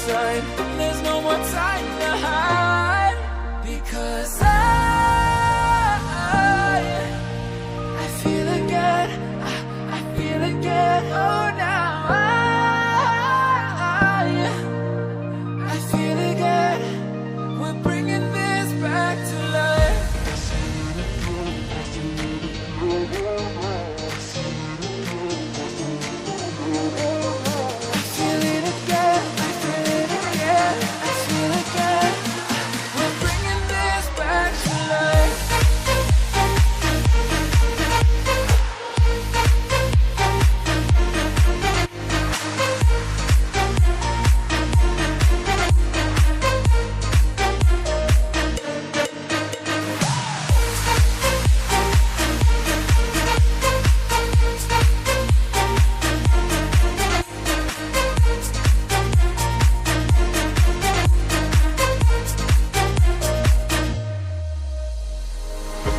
side. There's no more time to hide, because I feel again, I feel again. Oh, now I feel again. We're bringing this back to life.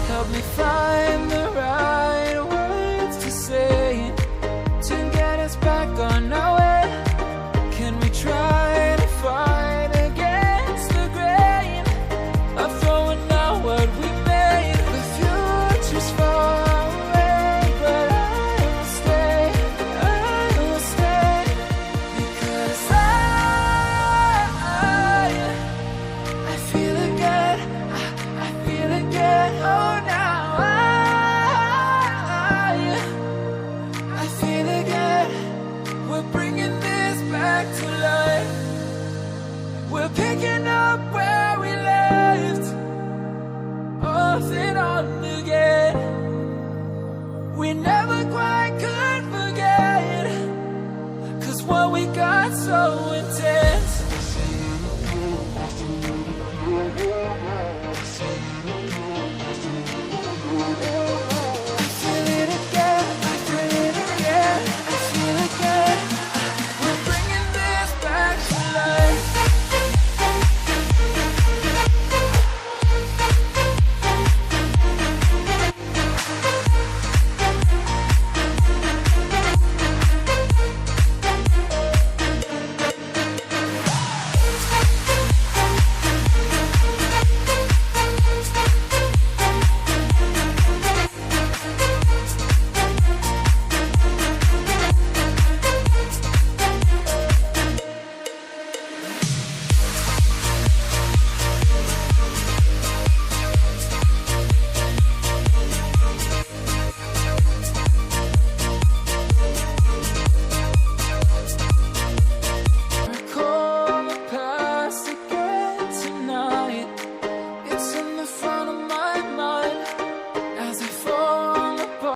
Help me find the right words to say to get us back on our way. Can we try to fight against the grain of throwing out what we made? The future's far away, but I will stay, because I feel again, I feel again. Oh, we're bringing this back to life. We're picking up where we left off and on again. We never quite could forget, 'cause what we got so